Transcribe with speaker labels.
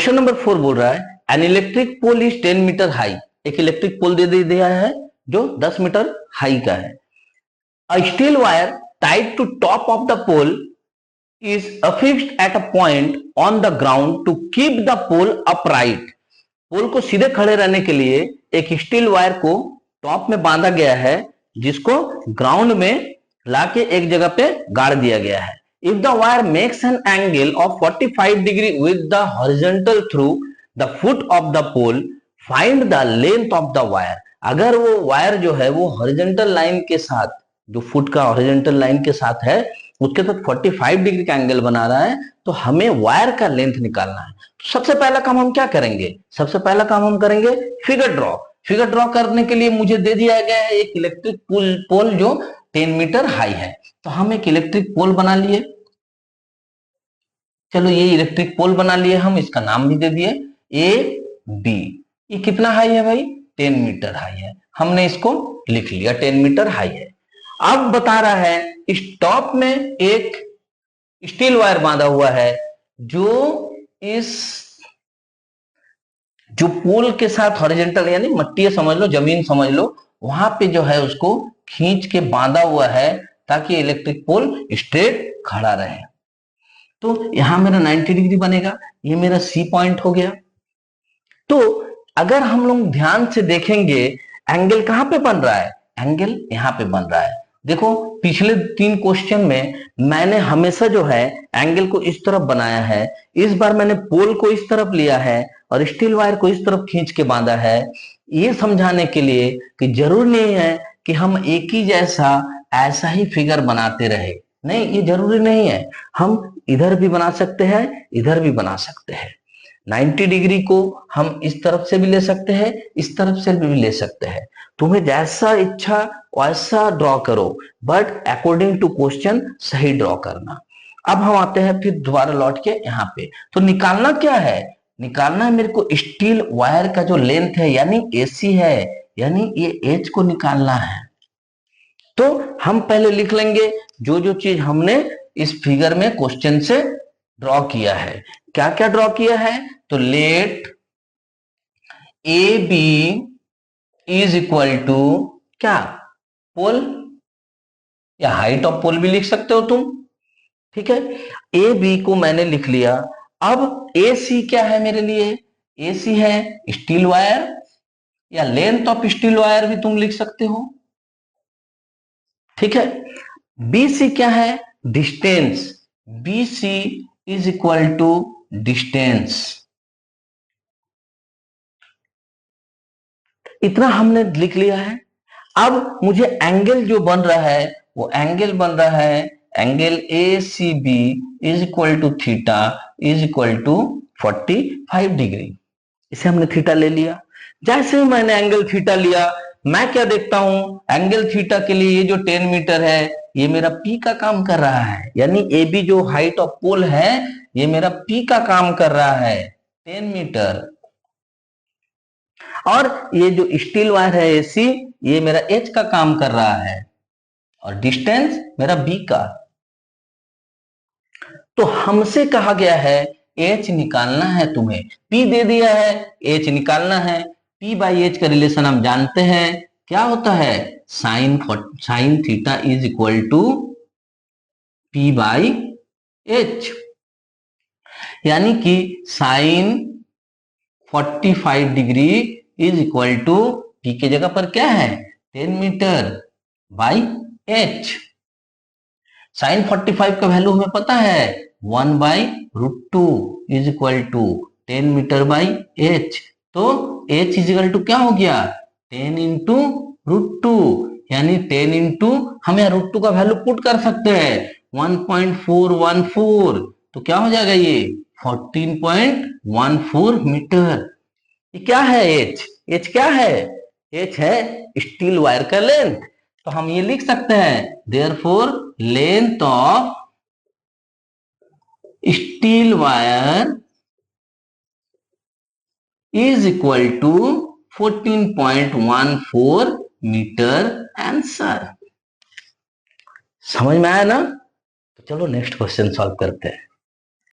Speaker 1: Question number 4 बोल रहा है an electric pole is 10 metre high. एक इलेक्ट्रिक पोल दे दिया है जो 10 मीटर हाई का है। A steel wire tied to top of the pole is affixed at a point on the ground to keep the pole upright। पोल को सीधे खड़े रहने के लिए एक स्टील वायर को टॉप में बांधा गया है जिसको ग्राउंड में लाके एक जगह पे गाड़ दिया गया है। If the wire makes an angle of 45 degree with the horizontal through the foot of the pole find the length of the wire. अगर वो वायर जो है वो हॉरिजॉन्टल लाइन के साथ, जो फुट का हॉरिजॉन्टल लाइन के साथ है, उसके साथ 45 डिग्री का एंगल बना रहा है, तो हमें वायर का लेंथ निकालना है। तो सबसे पहला काम हम क्या करेंगे? सबसे पहला काम हम करेंगे फिगर ड्रॉ। फिगर ड्रॉ करने के लिए मुझे दे दिया गया है एक इलेक्ट्रिक पोल जो 10 मीटर हाई है। तो हम एक इलेक्ट्रिक पोल बना लिए। चलो ये इलेक्ट्रिक पोल बना लिए हम, इसका नाम भी दे दिए ए बी। ये कितना हाई है भाई? 10 मीटर हाई है। हमने इसको लिख लिया 10 मीटर हाई है। अब बता रहा है इस टॉप में एक स्टील वायर बांधा हुआ है जो पोल के साथ हॉरिजॉन्टल यानी मट्टी समझ लो, जमीन समझ लो, वहां पे जो है उसको खींच के बांधा हुआ है ताकि इलेक्ट्रिक पोल स्ट्रेट खड़ा रहे। तो यहां मेरा 90 डिग्री बनेगा, ये मेरा सी पॉइंट हो गया। तो अगर हम लोग ध्यान से देखेंगे एंगल कहां पे बन रहा है? एंगल यहां पे बन रहा है। देखो पिछले 3 क्वेश्चन में मैंने हमेशा जो है एंगल को इस तरफ बनाया है, इस बार मैंने पोल को इस तरफ लिया है और स्टील वायर को इस तरफ खींच के बांधा है, ये समझाने के लिए कि जरूर नहीं है कि हम एक ही जैसा ऐसा ही फिगर बनाते रहे। नहीं, ये जरूरी नहीं है। हम इधर भी बना सकते हैं, इधर भी बना सकते हैं। 90 डिग्री को हम इस तरफ से भी ले सकते हैं, इस तरफ से भी ले सकते हैं। तुम्हें जैसा इच्छा वैसा ड्रॉ करो, बट अकॉर्डिंग टू क्वेश्चन सही ड्रॉ करना। अब हम आते हैं फिर दोबारा लौट के यहाँ पे। तो निकालना क्या है? निकालना है मेरे को स्टील वायर का जो लेंथ है यानी AC है, यानी ये H को निकालना है। तो हम पहले लिख लेंगे जो जो चीज हमने इस फिगर में क्वेश्चन से ड्रॉ किया है। क्या क्या ड्रॉ किया है? तो let AB is equal to क्या? पोल या हाइट ऑफ पोल भी लिख सकते हो तुम, ठीक है। AB को मैंने लिख लिया। अब AC क्या है मेरे लिए? AC है स्टील वायर या लेंथ ऑफ स्टील वायर भी तुम लिख सकते हो, ठीक है। BC क्या है? Distance. BC is equal to distance. इतना हमने लिख लिया है। अब मुझे एंगल जो बन रहा है वो एंगल बन रहा है angle ACB is equal to theta is equal to 45 degree. इसे हमने थीटा ले लिया। जैसे ही मैंने एंगल थीटा लिया, मैं क्या देखता हूं? एंगल थीटा के लिए ये जो 10 मीटर है ये मेरा P का काम कर रहा है, यानी AB जो हाइट ऑफ पोल है ये मेरा P का काम कर रहा है 10 मीटर। और ये जो स्टील वायर है AC ये मेरा H का काम कर रहा है और डिस्टेंस मेरा B का। तो हमसे कहा गया है H निकालना है तुम्हें, P दे दिया है, H निकालना है। P बाई H का रिलेशन हम जानते हैं, क्या होता है? Sine theta is equal to P by H, यानी कि sine 45 degree is equal to P के जगह पर क्या है? 10 मीटर बाई H। साइन 45 का वैल्यू हमें पता है 1 by root 2 is equal to 10 metre by H। तो H इज इक्वल टू क्या हो गया? 10 इंटू रूट 2, यानी 10 इंटू हम यहाँ रूट 2 का वैल्यू पुट कर सकते हैं 1.414। तो क्या हो जाएगा ये? 14.14 मीटर। ये क्या है? H क्या है? H है स्टील वायर का लेंथ। तो हम ये लिख सकते हैं therefore length of steel wire is equal to 14.14 metre. Answer समझ में आया ना? तो चलो नेक्स्ट क्वेश्चन सॉल्व करते हैं।